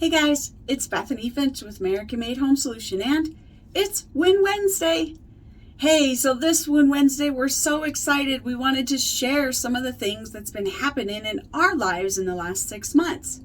Hey guys, it's Bethany Finch with American Made Home Solution, and it's Win Wednesday. Hey, so this Win Wednesday, we're so excited. We wanted to share some of the things that's been happening in our lives in the last 6 months.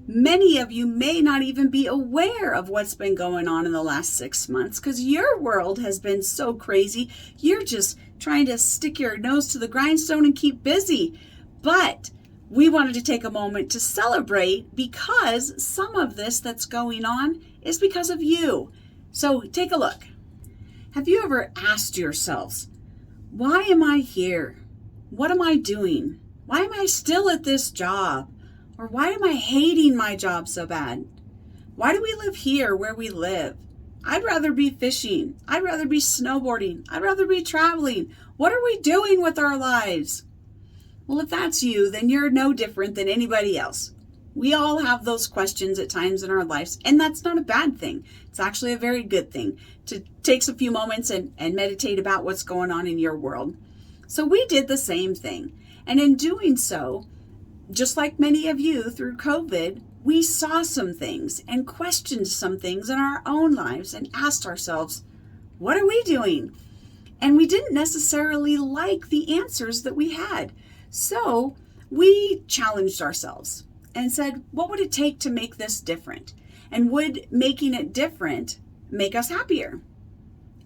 Many of you may not even be aware of what's been going on in the last 6 months because your world has been so crazy. You're just trying to stick your nose to the grindstone and keep busy. But we wanted to take a moment to celebrate because some of this that's going on is because of you. So take a look. Have you ever asked yourselves, why am I here? What am I doing? Why am I still at this job? Or why am I hating my job so bad? Why do we live here where we live? I'd rather be fishing. I'd rather be snowboarding. I'd rather be traveling. What are we doing with our lives? Well, if that's you, then you're no different than anybody else. We all have those questions at times in our lives, and that's not a bad thing. It's actually a very good thing to take a few moments and meditate about what's going on in your world. So we did the same thing. And in doing so, just like many of you through COVID, we saw some things and questioned some things in our own lives and asked ourselves, what are we doing? And we didn't necessarily like the answers that we had. So we challenged ourselves and said, what would it take to make this different? And would making it different make us happier?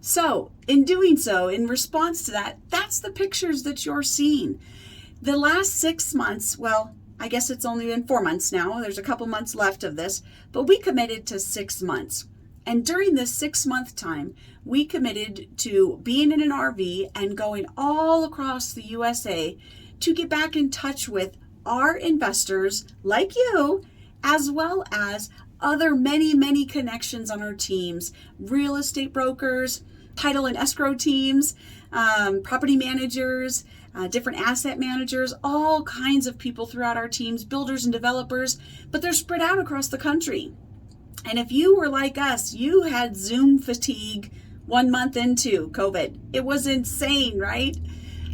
So in doing so, in response to that, that's the pictures that you're seeing. The last 6 months, well, I guess it's only been 4 months now. There's a couple months left of this, but we committed to 6 months. And during this 6-month time, we committed to being in an RV and going all across the USA to get back in touch with our investors like you, as well as other many connections on our teams, real estate brokers, title and escrow teams, property managers, different asset managers, all kinds of people throughout our teams, builders and developers, but they're spread out across the country. And if you were like us, you had Zoom fatigue 1 month into COVID. It was insane, right?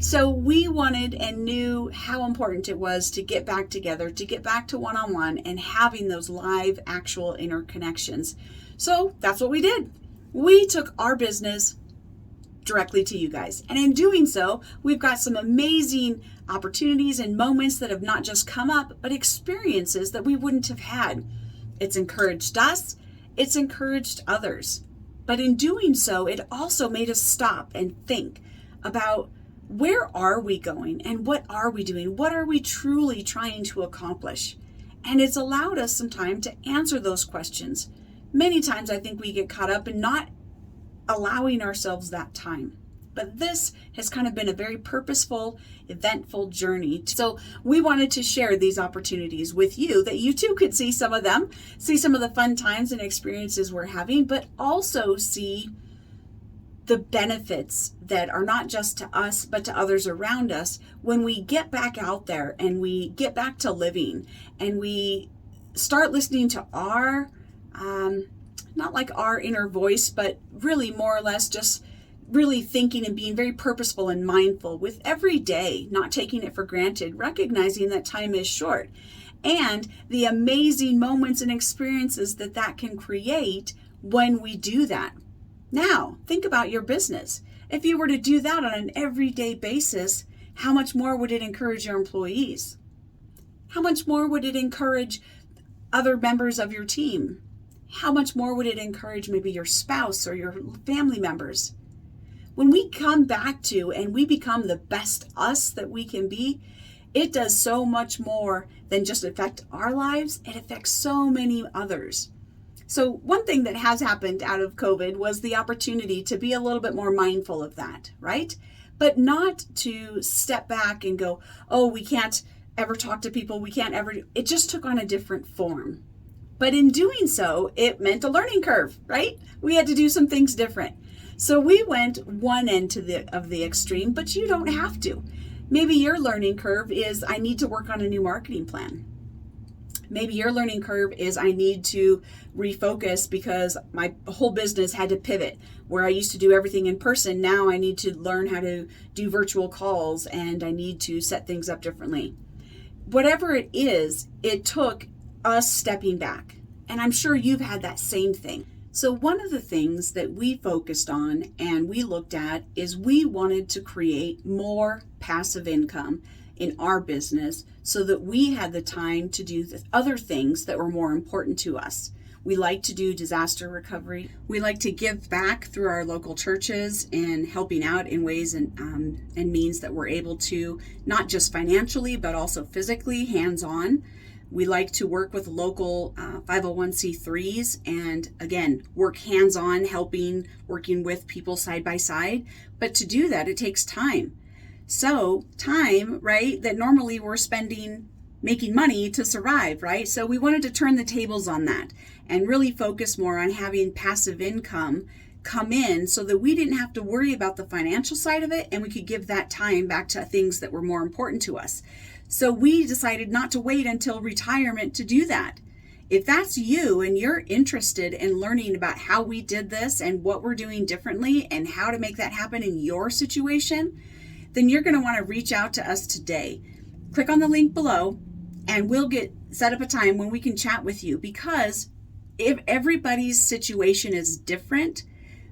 So we wanted and knew how important it was to get back together, to get back to one-on-one and having those live actual interconnections. So that's what we did. We took our business directly to you guys. And in doing so, we've got some amazing opportunities and moments that have not just come up, but experiences that we wouldn't have had. It's encouraged us, it's encouraged others. But in doing so, it also made us stop and think about where are we going and what are we doing? What are we truly trying to accomplish? And it's allowed us some time to answer those questions. Many times I think we get caught up in not allowing ourselves that time. But this has kind of been a very purposeful, eventful journey. So we wanted to share these opportunities with you that you too could see some of them, see some of the fun times and experiences we're having, but also see the benefits that are not just to us, but to others around us when we get back out there and we get back to living and we start listening to our, not like our inner voice, but really more or less just really thinking and being very purposeful and mindful with every day, not taking it for granted, recognizing that time is short, and the amazing moments and experiences that that can create when we do that. Now, think about your business. If you were to do that on an everyday basis, how much more would it encourage your employees? How much more would it encourage other members of your team? How much more would it encourage maybe your spouse or your family members? When we come back to and we become the best us that we can be, it does so much more than just affect our lives. It affects so many others. So one thing that has happened out of COVID was the opportunity to be a little bit more mindful of that, right? But not to step back and go, oh, we can't ever talk to people. We can't ever. It just took on a different form. But in doing so, it meant a learning curve, right? We had to do some things different. So we went one end of the extreme, but you don't have to. Maybe your learning curve is I need to work on a new marketing plan. Maybe your learning curve is I need to refocus because my whole business had to pivot. Where I used to do everything in person, now I need to learn how to do virtual calls and I need to set things up differently. Whatever it is, it took us stepping back And I'm sure you've had that same thing. So one of the things that we focused on and we looked at is we wanted to create more passive income in our business so that we had the time to do the other things that were more important to us. We like to do disaster recovery. We like to give back through our local churches and helping out in ways and means that we're able to, not just financially, but also physically, hands-on. We like to work with local 501c3s and, again, work hands-on, working with people side by side. But to do that, it takes time. So time, right, that normally we're spending making money to survive, right? So we wanted to turn the tables on that and really focus more on having passive income come in so that we didn't have to worry about the financial side of it and we could give that time back to things that were more important to us. So we decided not to wait until retirement to do that. If that's you and you're interested in learning about how we did this and what we're doing differently and how to make that happen in your situation, then you're going to want to reach out to us today. Click on the link below and we'll get set up a time when we can chat with you, because if everybody's situation is different,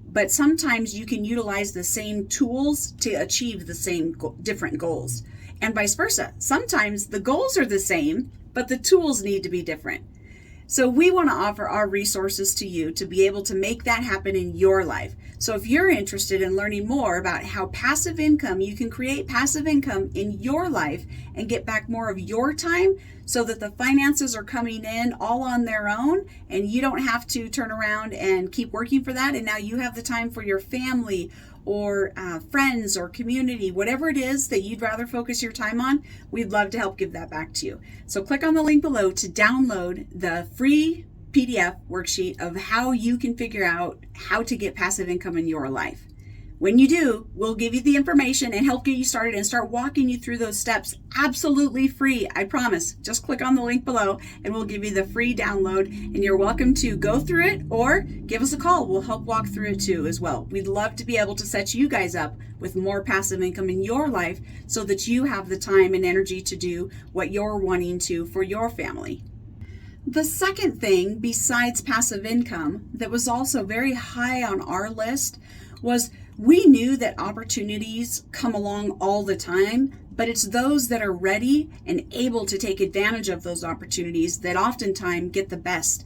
but sometimes you can utilize the same tools to achieve the same different goals. And vice versa. Sometimes the goals are the same, but the tools need to be different. So we want to offer our resources to you to be able to make that happen in your life. So if you're interested in learning more about how you can create passive income in your life and get back more of your time so that the finances are coming in all on their own and you don't have to turn around and keep working for that, and now you have the time for your family or friends or community, whatever it is that you'd rather focus your time on, we'd love to help give that back to you. So click on the link below to download the free PDF worksheet of how you can figure out how to get passive income in your life. When you do, we'll give you the information and help get you started and start walking you through those steps absolutely free. I promise. Just click on the link below and we'll give you the free download, and you're welcome to go through it or give us a call. We'll help walk through it too as well. We'd love to be able to set you guys up with more passive income in your life so that you have the time and energy to do what you're wanting to for your family. The second thing besides passive income that was also very high on our list was we knew that opportunities come along all the time, but it's those that are ready and able to take advantage of those opportunities that oftentimes get the best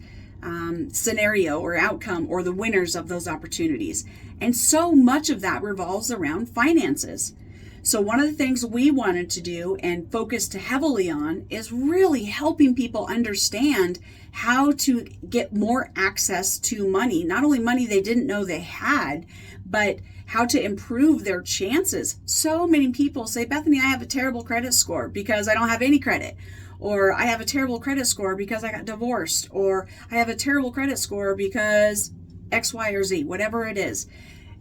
scenario or outcome or the winners of those opportunities. And so much of that revolves around finances. So one of the things we wanted to do and focused heavily on is really helping people understand how to get more access to money, not only money they didn't know they had, but how to improve their chances. So many people say, Bethany, I have a terrible credit score because I don't have any credit. Or I have a terrible credit score because I got divorced. Or I have a terrible credit score because X, Y, or Z, whatever it is.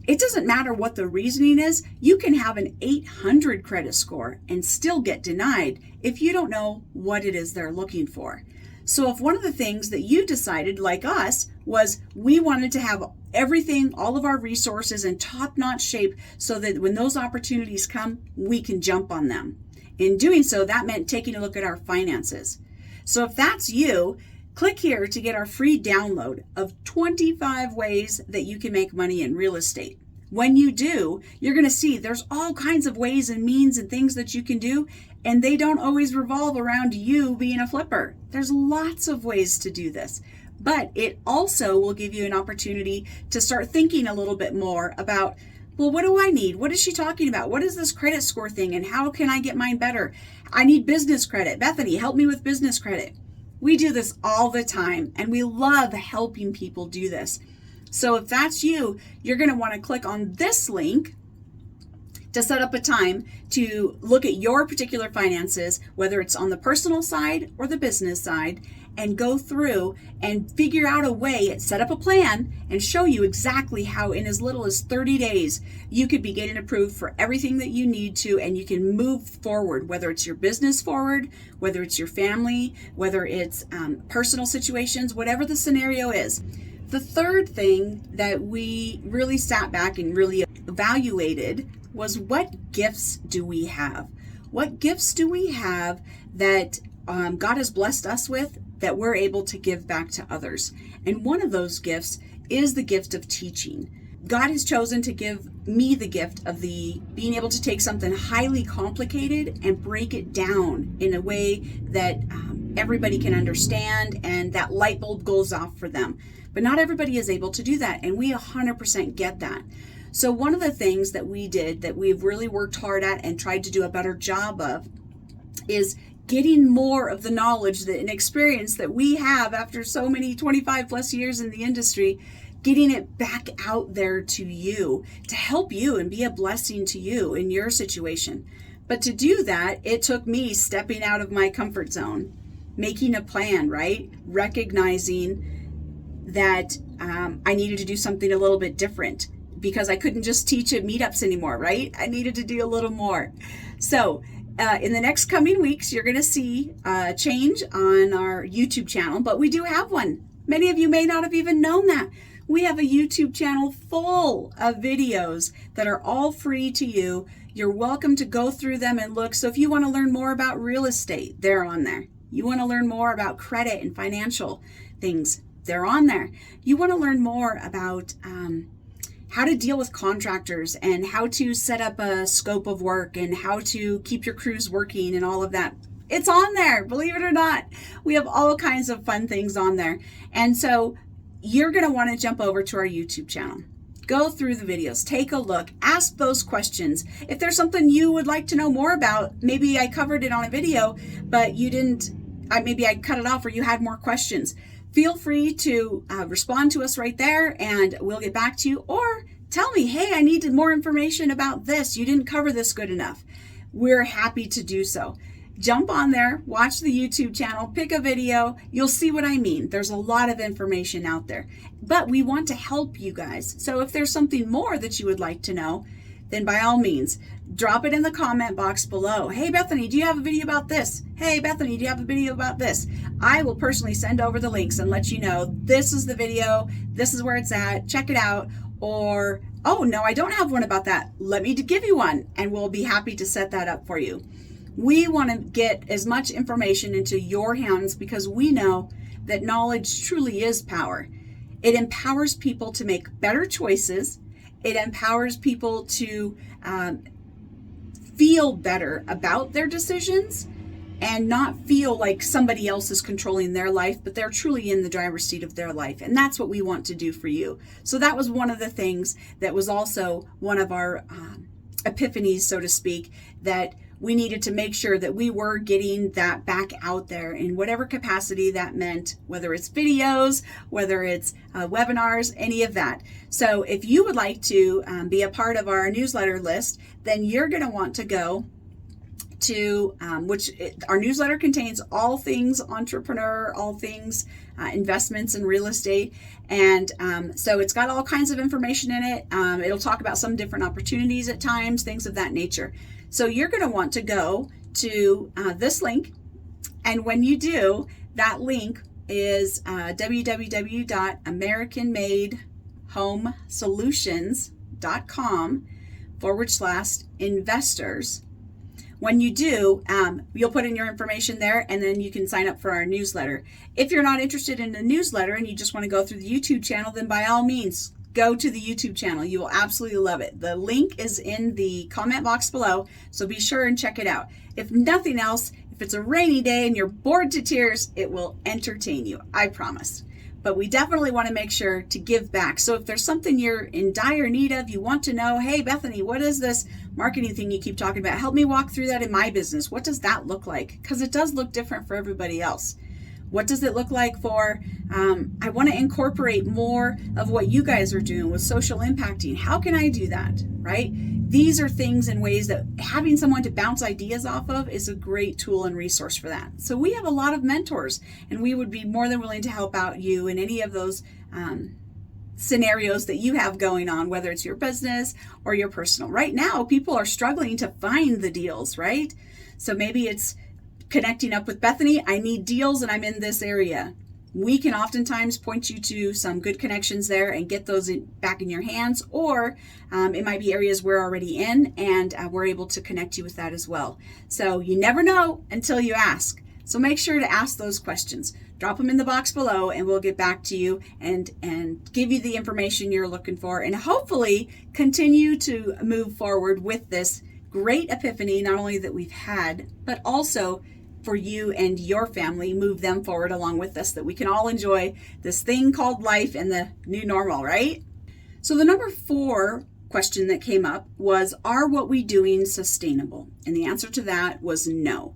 It doesn't matter what the reasoning is. You can have an 800 credit score and still get denied if you don't know what it is they're looking for. So if one of the things that you decided, like us, was we wanted to have everything, all of our resources in top-notch shape so that when those opportunities come, we can jump on them. In doing so, that meant taking a look at our finances. So if that's you, click here to get our free download of 25 ways that you can make money in real estate. When you do, you're going to see there's all kinds of ways and means and things that you can do, and they don't always revolve around you being a flipper. There's lots of ways to do this, but it also will give you an opportunity to start thinking a little bit more about, well, what do I need? What is she talking about? What is this credit score thing, and how can I get mine better? I need business credit. Bethany, help me with business credit. We do this all the time, and we love helping people do this. So if that's you, you're going to want to click on this link to set up a time to look at your particular finances, whether it's on the personal side or the business side, and go through and figure out a way, set up a plan, and show you exactly how in as little as 30 days you could be getting approved for everything that you need to, and you can move forward, whether it's your business forward, whether it's your family, whether it's personal situations, whatever the scenario is. The third thing that we really sat back and really evaluated was, what gifts do we have? What gifts do we have that God has blessed us with that we're able to give back to others. And one of those gifts is the gift of teaching. God has chosen to give me the gift of being able to take something highly complicated and break it down in a way that everybody can understand and that light bulb goes off for them. But not everybody is able to do that, and we 100% get that. So one of the things that we did that we've really worked hard at and tried to do a better job of is getting more of the knowledge and experience that we have after so many 25 plus years in the industry, getting it back out there to you to help you and be a blessing to you in your situation. But to do that, it took me stepping out of my comfort zone, making a plan, right? Recognizing that I needed to do something a little bit different because I couldn't just teach at meetups anymore, right? I needed to do a little more. So in the next coming weeks, you're going to see a change on our YouTube channel, but we do have one. Many of you may not have even known that. We have a YouTube channel full of videos that are all free to you. You're welcome to go through them and look. So if you want to learn more about real estate, they're on there. You want to learn more about credit and financial things, they're on there. You want to learn more about how to deal with contractors and how to set up a scope of work and how to keep your crews working and all of that. It's on there, believe it or not. We have all kinds of fun things on there. And so you're going to want to jump over to our YouTube channel. Go through the videos, take a look, ask those questions. If there's something you would like to know more about, maybe I covered it on a video, but you didn't, maybe I cut it off or you had more questions. Feel free to respond to us right there and we'll get back to you, or tell me, hey, I needed more information about this. You didn't cover this good enough. We're happy to do so. Jump on there, watch the YouTube channel, pick a video. You'll see what I mean. There's a lot of information out there, but we want to help you guys. So if there's something more that you would like to know, then by all means, drop it in the comment box below. Hey, Bethany, do you have a video about this? Hey, Bethany, do you have a video about this? I will personally send over the links and let you know this is the video, this is where it's at, check it out. Or, oh, no, I don't have one about that. Let me give you one, and we'll be happy to set that up for you. We want to get as much information into your hands because we know that knowledge truly is power. It empowers people to make better choices. It empowers people to feel better about their decisions and not feel like somebody else is controlling their life, but they're truly in the driver's seat of their life. And that's what we want to do for you. So that was one of the things that was also one of our epiphanies, so to speak, that we needed to make sure that we were getting that back out there in whatever capacity that meant, whether it's videos, whether it's webinars, any of that. So if you would like to be a part of our newsletter list, then you're going to want to go to, our newsletter contains all things entrepreneur, all things investments and real estate. And so it's got all kinds of information in it. It'll talk about some different opportunities at times, things of that nature. So you're going to want to go to this link. And when you do, that link is www.americanmadehomesolutions.com/investors. When you do, you'll put in your information there and then you can sign up for our newsletter. If you're not interested in the newsletter and you just want to go through the YouTube channel, then by all means, go to the YouTube channel. You will absolutely love it. The link is in the comment box below, so be sure and check it out. If nothing else, if it's a rainy day and you're bored to tears, it will entertain you, I promise. But we definitely want to make sure to give back. So if there's something you're in dire need of, you want to know, hey, Bethany, what is this marketing thing you keep talking about? Help me walk through that in my business. What does that look like? Because it does look different for everybody else. What does it look like for, I want to incorporate more of what you guys are doing with social impacting. How can I do that, right? These are things and ways that having someone to bounce ideas off of is a great tool and resource for that. So we have a lot of mentors, and we would be more than willing to help out you in any of those scenarios that you have going on, whether it's your business or your personal. Right now, people are struggling to find the deals, right? So maybe it's connecting up with Bethany. I need deals and I'm in this area. We can oftentimes point you to some good connections there and get those back in your hands, or it might be areas we're already in and we're able to connect you with that as well. So you never know until you ask. So make sure to ask those questions. Drop them in the box below and we'll get back to you and give you the information you're looking for, and hopefully continue to move forward with this great epiphany, not only that we've had, but also for you and your family, move them forward along with us, that we can all enjoy this thing called life and the new normal, right? So the number 4 question that came up was, are what we doing sustainable? And the answer to that was no.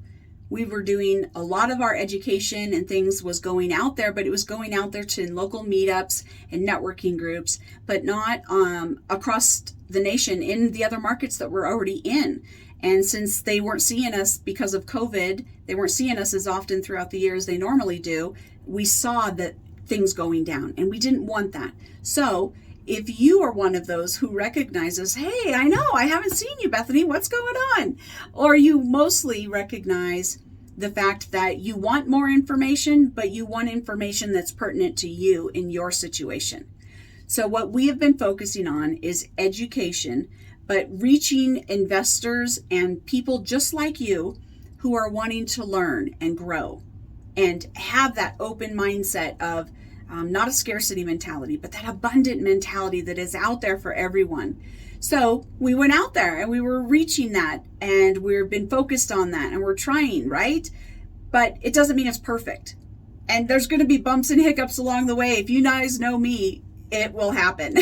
We were doing a lot of our education and things was going out there, but it was going out there to local meetups and networking groups, but not across the nation in the other markets that we're already in. And since they weren't seeing us because of COVID, they weren't seeing us as often throughout the year as they normally do, we saw that things going down, and we didn't want that. So if you are one of those who recognizes, hey, I know, I haven't seen you, Bethany, what's going on? Or you mostly recognize the fact that you want more information, but you want information that's pertinent to you in your situation. So what we have been focusing on is education, but reaching investors and people just like you who are wanting to learn and grow and have that open mindset of not a scarcity mentality, but that abundant mentality that is out there for everyone. So we went out there and we were reaching that, and we've been focused on that, and we're trying, right? But it doesn't mean it's perfect. And there's going to be bumps and hiccups along the way. If you guys know me, it will happen.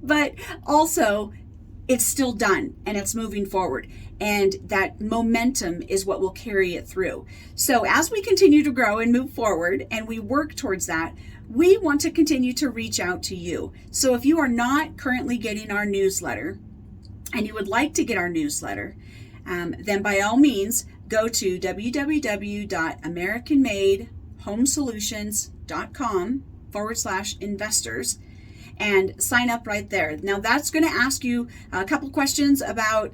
But also, it's still done and it's moving forward. And that momentum is what will carry it through. So as we continue to grow and move forward and we work towards that, we want to continue to reach out to you. So if you are not currently getting our newsletter and you would like to get our newsletter, then by all means, go to www.americanmadehomesolutions.com/investors and sign up right there. Now that's going to ask you a couple questions about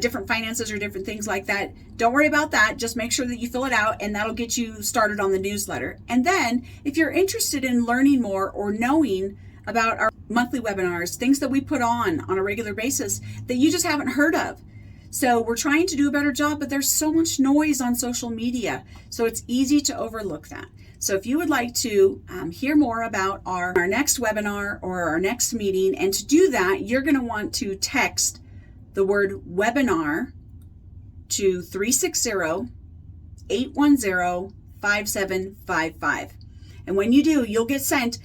different finances or different things like that. Don't worry about that. Just make sure that you fill it out, and that'll get you started on the newsletter. And then if you're interested in learning more or knowing about our monthly webinars, things that we put on a regular basis that you just haven't heard of. So we're trying to do a better job, but there's so much noise on social media, so it's easy to overlook that. So if you would like to hear more about our next webinar or our next meeting, and to do that, you're going to want to text the word webinar to 360-810-5755. And when you do, you'll get sent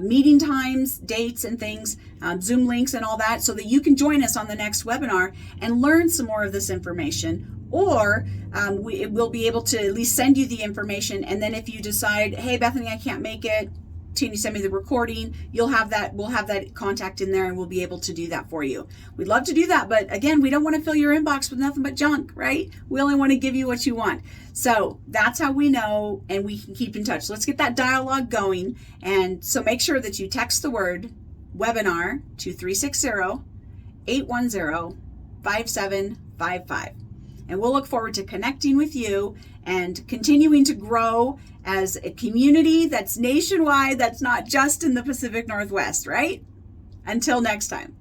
meeting times, dates, and things, Zoom links and all that, so that you can join us on the next webinar and learn some more of this information. Or we'll be able to at least send you the information. And then if you decide, hey, Bethany, I can't make it, can you send me the recording? You'll have that. We'll have that contact in there, and we'll be able to do that for you. We'd love to do that, but again, we don't want to fill your inbox with nothing but junk, right? We only want to give you what you want. So that's how we know, and we can keep in touch. Let's get that dialogue going. And so make sure that you text the word webinar to 360-810-5755. And we'll look forward to connecting with you and continuing to grow as a community that's nationwide, that's not just in the Pacific Northwest, right? Until next time.